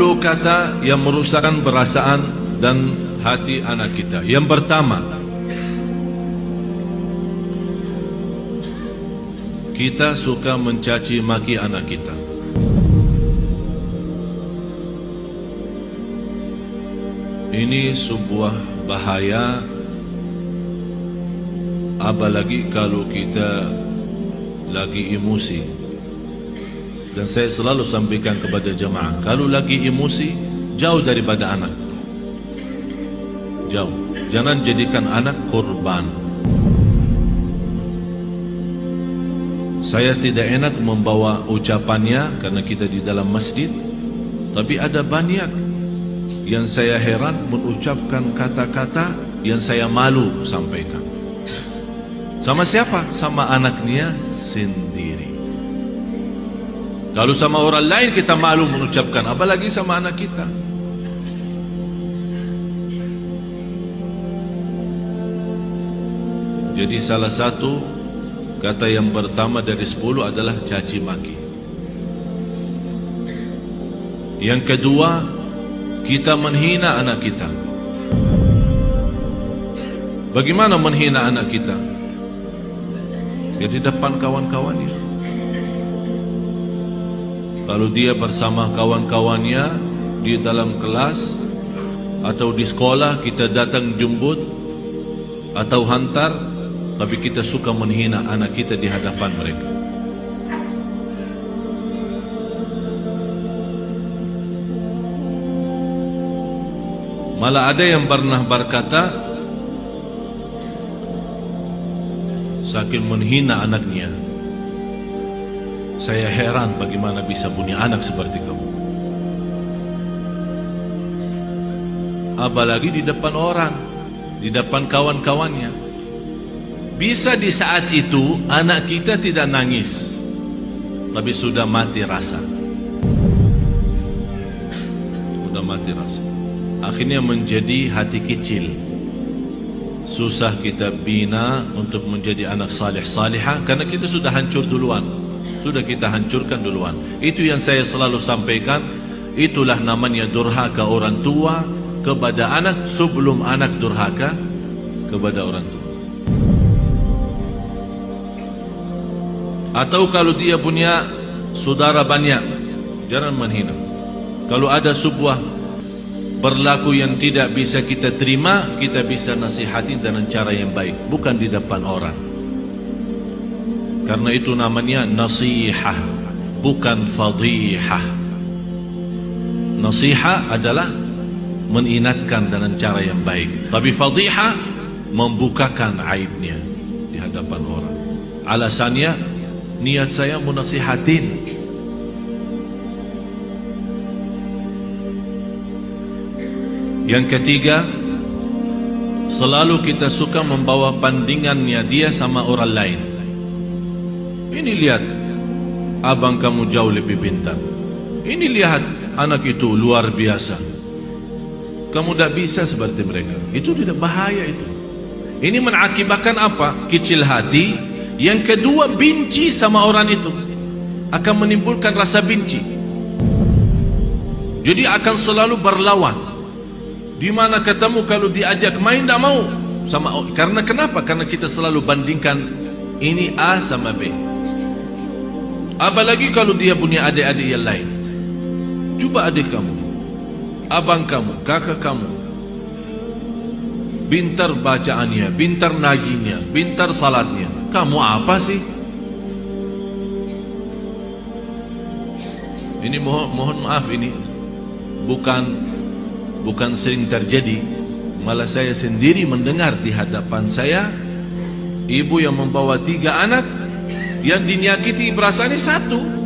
10 kata yang merusakkan perasaan dan hati anak kita. Yang pertama, kita suka mencaci maki anak kita. Ini sebuah bahaya, apalagi kalau kita lagi emosi. Dan saya selalu sampaikan kepada jemaah, kalau lagi emosi, jauh daripada anak. Jauh. Jangan jadikan anak korban. Saya tidak enak membawa ucapannya karena kita di dalam masjid, tapi ada banyak yang saya heran mengucapkan kata-kata yang saya malu sampaikan. Sama siapa? Sama anaknya sendiri. Kalau sama orang lain kita malu mengucapkan, apalagi sama anak kita. Jadi salah satu kata yang pertama dari 10 adalah caci maki. Yang kedua, kita menghina anak kita. Bagaimana menghina anak kita? Ya di depan kawan-kawannya. Kalau dia bersama kawan-kawannya di dalam kelas atau di sekolah, kita datang jemput atau hantar, tapi kita suka menghina anak kita di hadapan mereka. Malah ada yang pernah berkata, saking menghina anaknya, saya heran bagaimana bisa punya anak seperti kamu. Apalagi di depan orang, di depan kawan-kawannya. Bisa di saat itu anak kita tidak nangis, tapi sudah mati rasa. Sudah mati rasa. Akhirnya menjadi hati kecil. Susah kita bina untuk menjadi anak salih-salihah karena kita sudah hancur duluan. Sudah kita hancurkan duluan. Itu yang saya selalu sampaikan. Itulah namanya durhaka orang tua kepada anak sebelum anak durhaka kepada orang tua. Atau kalau dia punya saudara banyak, jangan menghina. Kalau ada sebuah berlaku yang tidak bisa kita terima, kita bisa nasihatin dengan cara yang baik, bukan di depan orang. Karena itu namanya nasihah, bukan fadihah. Nasihah adalah mengingatkan dengan cara yang baik, tapi fadihah membukakan aibnya di hadapan orang. Alasannya, niat saya menasihatin. Yang ketiga, selalu kita suka membawa bandingannya dia sama orang lain. Ini lihat, abang kamu jauh lebih pintar. Ini lihat, anak itu luar biasa. Kamu tidak bisa seperti mereka. Itu tidak bahaya itu. Ini mengakibatkan apa? Kecil hati. Yang kedua, benci sama orang itu. Akan menimbulkan rasa benci. Jadi akan selalu berlawan. Di mana ketemu kalau diajak main tidak mau sama. Karena kenapa? Karena kita selalu bandingkan ini A sama B. Apalagi kalau dia punya adik-adik yang lain. Coba adik kamu, abang kamu, kakak kamu, pintar bacaannya, pintar najinya, pintar salatnya. Kamu apa sih? Ini mohon maaf, ini bukan sering terjadi. Malah saya sendiri mendengar di hadapan saya, ibu yang membawa 3 anak, yang dinyakiti perasaannya 1.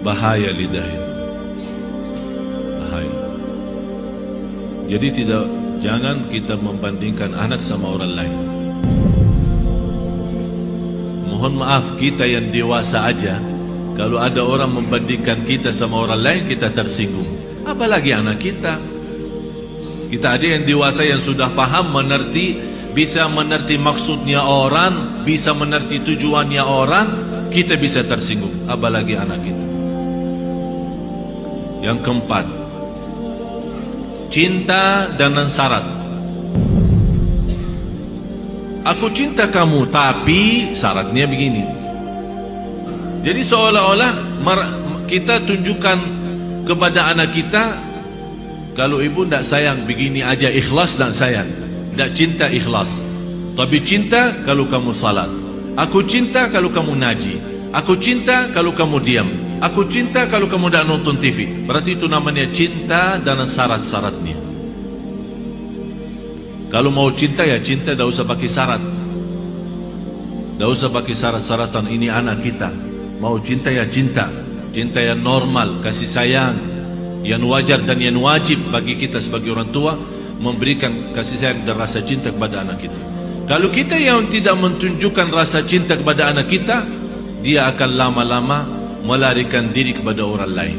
Bahaya lidah itu. Bahaya. Jadi jangan kita membandingkan anak sama orang lain. Mohon maaf, kita yang dewasa aja, kalau ada orang membandingkan kita sama orang lain, kita tersinggung. Apalagi anak kita. Kita ada yang dewasa yang sudah faham, mengerti bisa mengerti maksudnya orang, bisa mengerti tujuannya orang, kita bisa tersinggung, apalagi anak kita. Yang keempat, cinta dengan syarat. Aku cinta kamu, tapi syaratnya begini. Jadi seolah-olah kita tunjukkan kepada anak kita, kalau ibu tidak sayang begini aja, ikhlas dan sayang. Tidak cinta ikhlas, tapi cinta kalau kamu salat. Aku cinta kalau kamu ngaji. Aku cinta kalau kamu diam. Aku cinta kalau kamu tidak nonton TV. Berarti itu namanya cinta dan syarat-syaratnya. Kalau mau cinta ya cinta, tidak usah pakai syarat. Tidak usah pakai syarat-syaratan. Ini anak kita. Mau cinta ya cinta. Cinta yang normal, kasih sayang, yang wajar dan yang wajib bagi kita sebagai orang tua, memberikan kasih sayang dan rasa cinta kepada anak kita. Kalau kita yang tidak menunjukkan rasa cinta kepada anak kita, dia akan lama-lama melarikan diri kepada orang lain.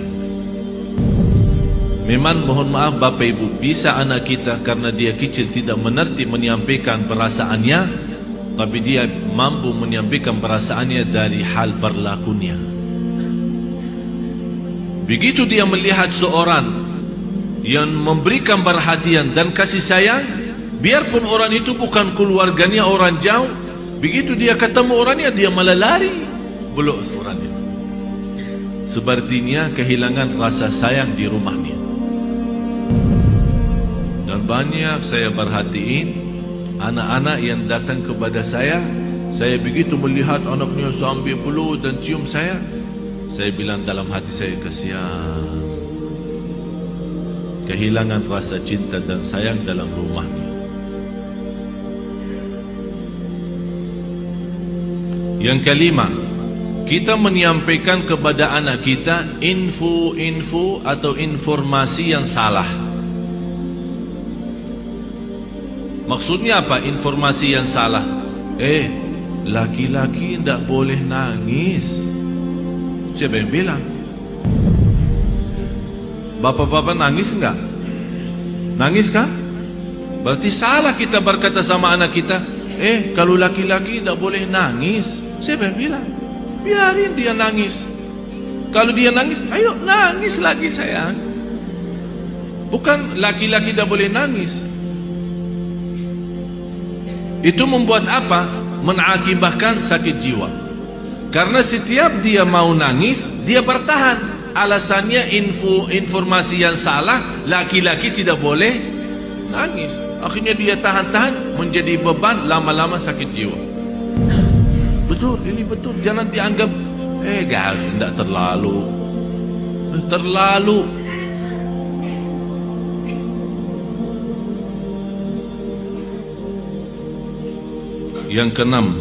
Memang mohon maaf Bapak Ibu, bisa anak kita karena dia kecil tidak mengerti menyampaikan perasaannya, tapi dia mampu menyampaikan perasaannya dari hal berlakunya. Begitu dia melihat seorang yang memberikan perhatian dan kasih sayang, biarpun orang itu bukan keluarganya, orang jauh, begitu dia ketemu orangnya, dia malah lari, belok orang itu. Sepertinya kehilangan rasa sayang di rumahnya. Dan banyak saya perhatiin anak-anak yang datang kepada saya begitu melihat anaknya sambil peluk dan cium saya bilang dalam hati saya, kasihan, kehilangan rasa cinta dan sayang dalam rumahnya. Yang kelima, kita menyampaikan kepada anak kita info-info atau informasi yang salah. Maksudnya apa informasi yang salah? Laki-laki tidak boleh nangis. Siapa yang bilang? Bapak-bapak nangis enggak? Nangis kan? Berarti salah kita berkata sama anak kita, kalau laki-laki tidak boleh nangis. Siapa yang bilang? Biarin dia nangis. Kalau dia nangis, ayo nangis lagi sayang. Bukan laki-laki tidak boleh nangis. Itu membuat apa? Mengakibatkan sakit jiwa. Karena setiap dia mau nangis, dia bertahan. Alasannya informasi yang salah, laki-laki tidak boleh nangis. Akhirnya dia tahan-tahan, menjadi beban, lama-lama sakit jiwa. Betul, ini betul. Jangan dianggap tidak terlalu. Terlalu. Yang keenam,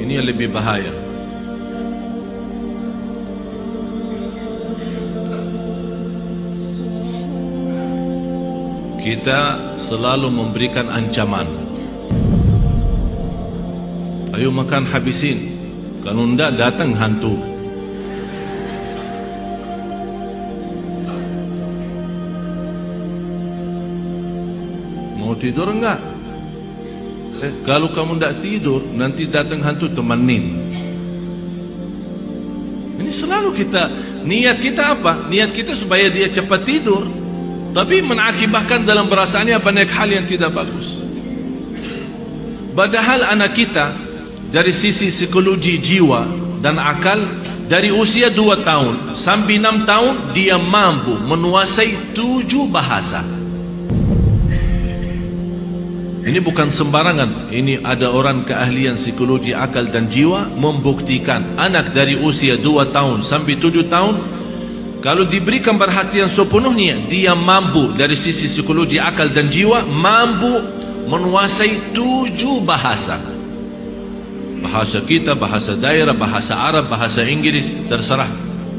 ini yang lebih bahaya. Kita selalu memberikan ancaman. Ayo makan habisin, kalau tidak datang hantu. Mau tidur enggak? Kalau kamu tidak tidur, nanti datang hantu, temenin. Ini selalu kita, niat kita apa? Niat kita supaya dia cepat tidur, tapi mengakibatkan dalam perasaannya banyak hal yang tidak bagus. Padahal anak kita dari sisi psikologi jiwa dan akal, dari usia 2 tahun sampai 6 tahun dia mampu menguasai 7 bahasa. Ini bukan sembarangan. Ini ada orang keahlian psikologi akal dan jiwa membuktikan anak dari usia 2 tahun sampai 7 tahun, kalau diberikan perhatian sepenuhnya, dia mampu dari sisi psikologi akal dan jiwa mampu menguasai 7 bahasa. Bahasa kita, bahasa daerah, bahasa Arab, bahasa Inggris, terserah.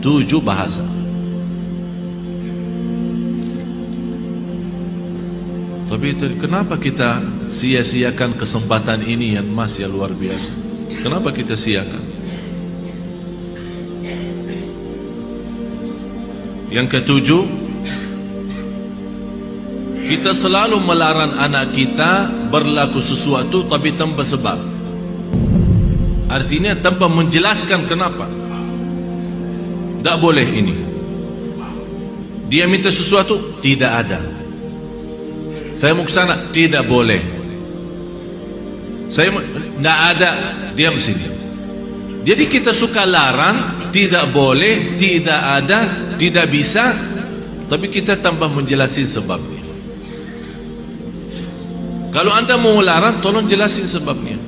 7 bahasa. Tapi kenapa kita sia-siakan kesempatan ini yang masih luar biasa? Kenapa kita siakan? Yang ketujuh, Kita selalu melarang anak kita berlaku sesuatu tapi tanpa sebab. Artinya tanpa menjelaskan kenapa. Tak boleh ini. Dia minta sesuatu, tidak ada. Saya mau ke sana, tidak boleh. Saya tidak ada, diam sini. Jadi kita suka larang, tidak boleh, tidak ada, tidak bisa, tapi kita tambah menjelaskan sebabnya. Kalau anda mau larang, tolong jelasin sebabnya.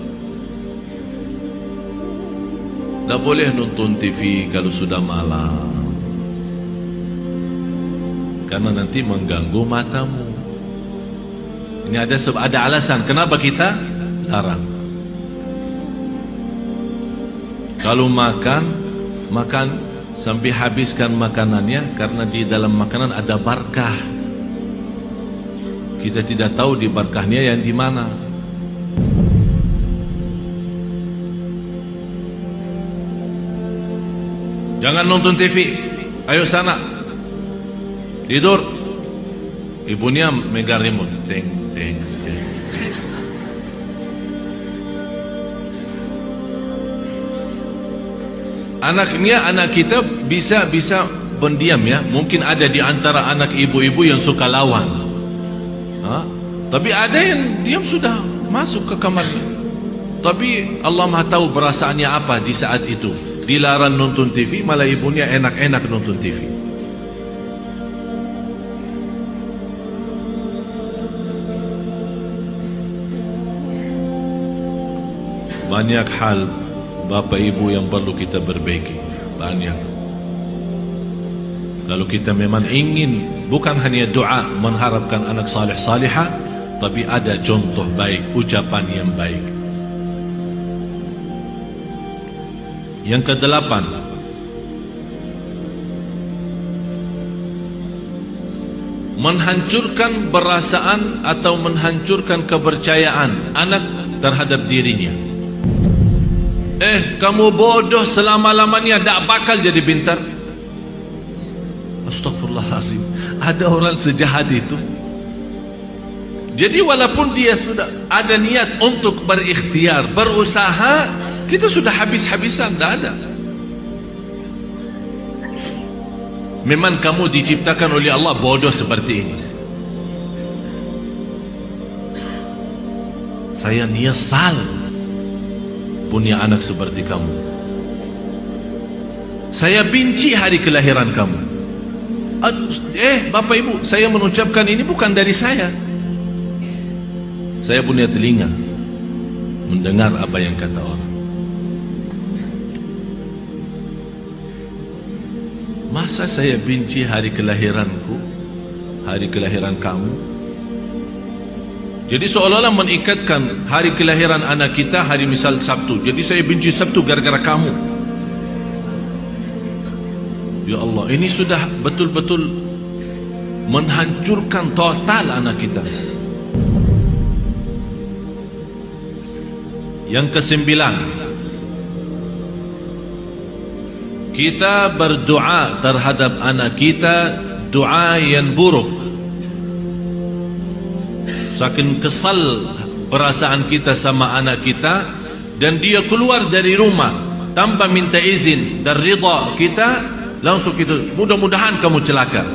Tak boleh nonton TV kalau sudah malam, karena nanti mengganggu matamu. Ini ada alasan kenapa kita larang. Kalau makan sampai habiskan makanannya, karena di dalam makanan ada barakah. Kita tidak tahu di barakahnya yang di mana. Jangan nonton TV, ayo sana tidur. Ibunya megang remote, teng teng teng. Anak kita bisa pendiam ya. Mungkin ada di antara anak ibu-ibu yang suka lawan. Tapi ada yang diam sudah masuk ke kamarnya. Tapi Allah Maha tahu perasaannya apa di saat itu. Dilarang nonton TV, malah ibunya enak-enak nonton TV. Banyak hal Bapak Ibu yang perlu kita perbaiki. Banyak. Kalau kita memang ingin, bukan hanya doa mengharapkan anak saleh salihah, tapi ada contoh baik, ucapan yang baik. Yang kedelapan, menghancurkan perasaan atau menghancurkan kepercayaan anak terhadap dirinya. Kamu bodoh selama-lamanya, tak bakal jadi pintar. Astaghfirullahaladzim, ada orang sejahat itu. Jadi walaupun dia sudah ada niat untuk berikhtiar, berusaha, kita sudah habis-habisan, tak ada. Memang kamu diciptakan oleh Allah bodoh seperti ini. Saya nyesal punya anak seperti kamu. Saya benci hari kelahiran kamu. Bapak Ibu, saya mengucapkan ini bukan dari saya. Saya punya telinga mendengar apa yang kata orang. Masa saya benci hari kelahiranku, hari kelahiran kamu? Jadi seolah-olah mengikatkan hari kelahiran anak kita hari misal Sabtu. Jadi saya benci Sabtu gara-gara kamu. Ya Allah, ini sudah betul-betul menghancurkan total anak kita. Yang kesembilan, kita berdoa terhadap anak kita doa yang buruk. Saking kesal perasaan kita sama anak kita, dan dia keluar dari rumah tanpa minta izin dan ridha kita, langsung itu mudah-mudahan kamu celaka.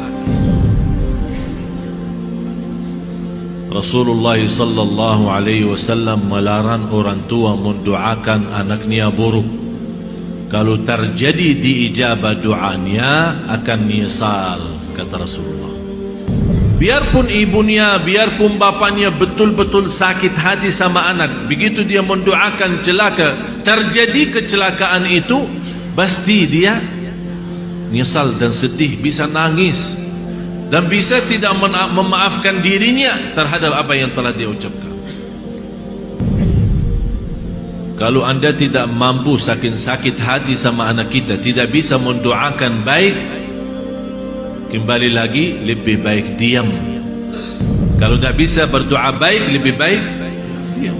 Rasulullah sallallahu alaihi wasallam melarang orang tua mendoakan anaknya buruk. Kalau terjadi diijabah doanya akan nyesal, kata Rasulullah. Biarpun ibunya, biarpun bapaknya betul-betul sakit hati sama anak, begitu dia mendoakan celaka, terjadi kecelakaan itu, pasti dia nyesal dan sedih, bisa nangis, dan bisa tidak memaafkan dirinya terhadap apa yang telah dia ucapkan. Kalau anda tidak mampu saking sakit hati sama anak kita, tidak bisa mendoakan baik, kembali lagi lebih baik diam. Kalau tidak bisa berdoa baik, lebih baik diam.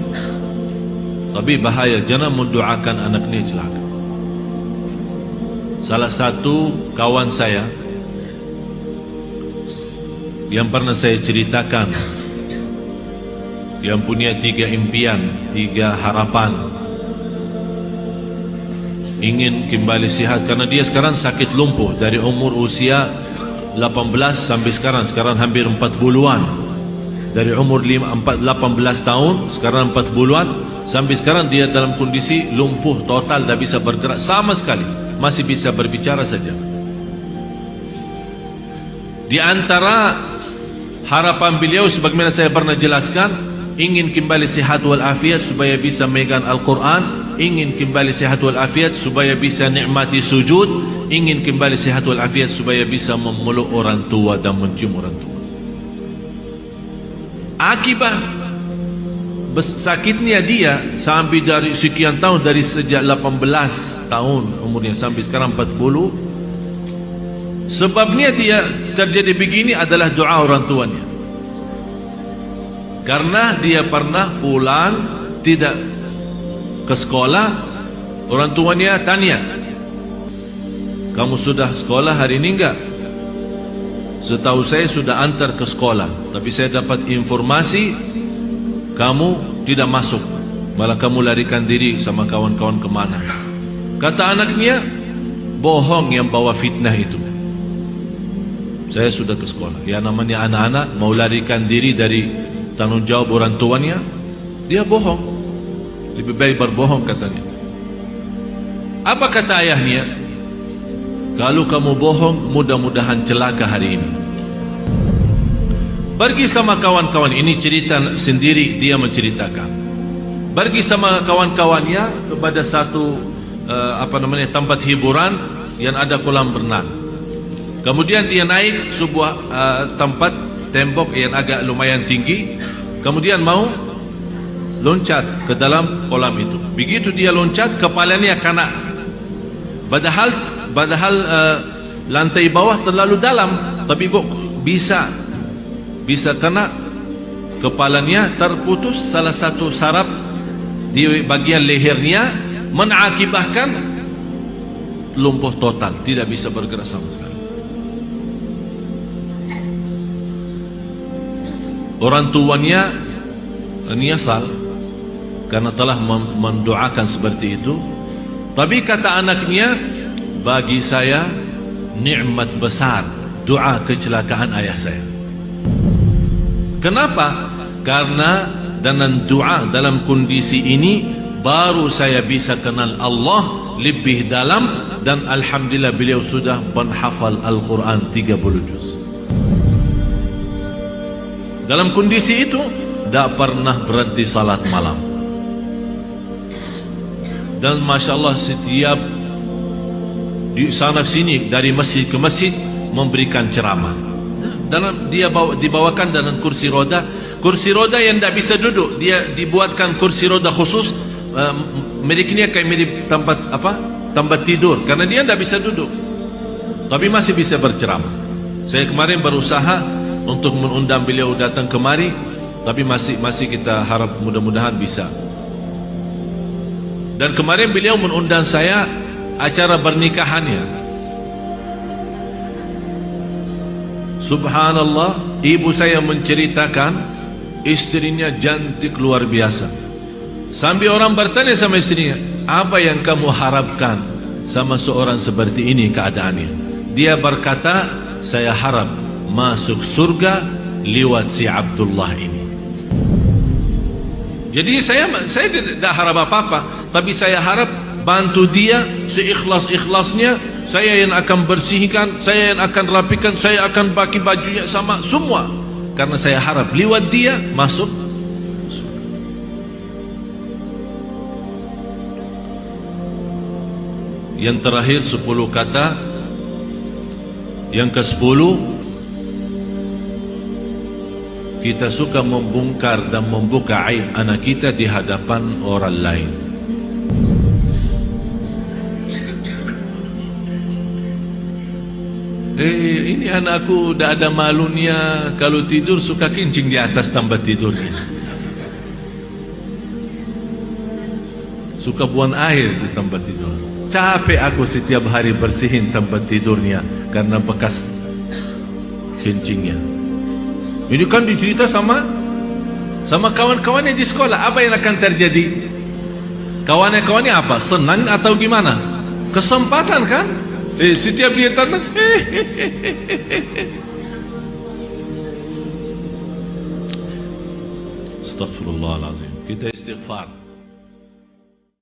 Tapi bahaya, jangan mendoakan anak ini celaka. Salah satu kawan saya yang pernah saya ceritakan, yang punya 3 impian, 3 harapan, ingin kembali sihat karena dia sekarang sakit lumpuh dari umur usia 18 sampai sekarang hampir 40-an. Dari umur 18 tahun, sekarang 40-an, sampai sekarang dia dalam kondisi lumpuh total, tidak bisa bergerak sama sekali, masih bisa berbicara saja. Di antara harapan beliau sebagaimana saya pernah jelaskan, ingin kembali sihat walafiat supaya bisa megang Al-Quran, ingin kembali sihat walafiat supaya bisa nikmati sujud, ingin kembali sihat walafiat supaya bisa memeluk orang tua dan mencium orang tua. Akibat sakitnya dia sampai dari sekian tahun, dari sejak 18 tahun umurnya sampai sekarang 40, sebabnya dia terjadi begini adalah doa orang tuanya. Karena dia pernah pulang tidak ke sekolah, orang tuanya tanya, kamu sudah sekolah hari ini enggak? Setahu saya sudah antar ke sekolah, tapi saya dapat informasi kamu tidak masuk, malah kamu larikan diri sama kawan-kawan kemana. Kata anaknya, bohong yang bawa fitnah itu. Saya sudah ke sekolah. Ya namanya anak-anak mau larikan diri dari tanggung jawab orang tuanya, dia bohong. Lebih baik berbohong katanya. Apa kata ayahnya? Kalau kamu bohong, mudah-mudahan celaka hari ini. Pergi sama kawan-kawan, ini cerita sendiri dia menceritakan. Pergi sama kawan-kawannya kepada satu tempat hiburan yang ada kolam renang. Kemudian dia naik sebuah tempat tembok yang agak lumayan tinggi. Kemudian mau loncat ke dalam kolam itu. Begitu dia loncat, kepalanya kena. Padahal lantai bawah terlalu dalam, tapi kok bisa kena. Kepalanya terputus salah satu saraf di bagian lehernya, mengakibatkan lumpuh total, tidak bisa bergerak sama sekali. Orang tuanya menyesal karena telah mendoakan seperti itu. Tapi kata anaknya, bagi saya nikmat besar doa kecelakaan ayah saya. Kenapa? Karena dengan doa dalam kondisi ini baru saya bisa kenal Allah lebih dalam, dan alhamdulillah beliau sudah menghafal Al-Quran 30 juz. Dalam kondisi itu tidak pernah berhenti salat malam. Dan Masya Allah setiap di sana sini dari masjid ke masjid memberikan ceramah. Dalam dia dibawakan dalam kursi roda yang tidak bisa duduk, dia dibuatkan kursi roda khusus. Miliknya kayak mirip tempat tidur, karena dia tidak bisa duduk, tapi masih bisa berceramah. Saya kemarin berusaha untuk mengundang beliau datang kemari, tapi masih kita harap mudah-mudahan bisa. Dan kemarin beliau mengundang saya acara pernikahannya. Subhanallah, ibu saya menceritakan istrinya cantik luar biasa. Sampai orang bertanya sama istrinya, apa yang kamu harapkan sama seorang seperti ini keadaannya? Dia berkata, saya harap masuk surga lewat si Abdullah ini. Jadi saya tidak harap apa-apa, tapi saya harap bantu dia seikhlas-ikhlasnya. Saya yang akan bersihkan, saya yang akan rapikan, saya akan pakai bajunya sama semua, karena saya harap lewat dia masuk. Yang terakhir 10 kata. Yang ke-10, kita suka membongkar dan membuka aib anak kita di hadapan orang lain. Ini anakku dah ada malunya, kalau tidur suka kencing di atas tempat tidurnya, suka buang air di tempat tidur. Capek aku setiap hari bersihin tempat tidurnya karena bekas kencingnya. Ini kan dicerita sama kawan-kawannya di sekolah. Apa yang akan terjadi? Kawan-kawannya apa? Senang atau gimana? Kesempatan kan? Setiap dia datang, Astaghfirullahaladzim. Kita istighfar.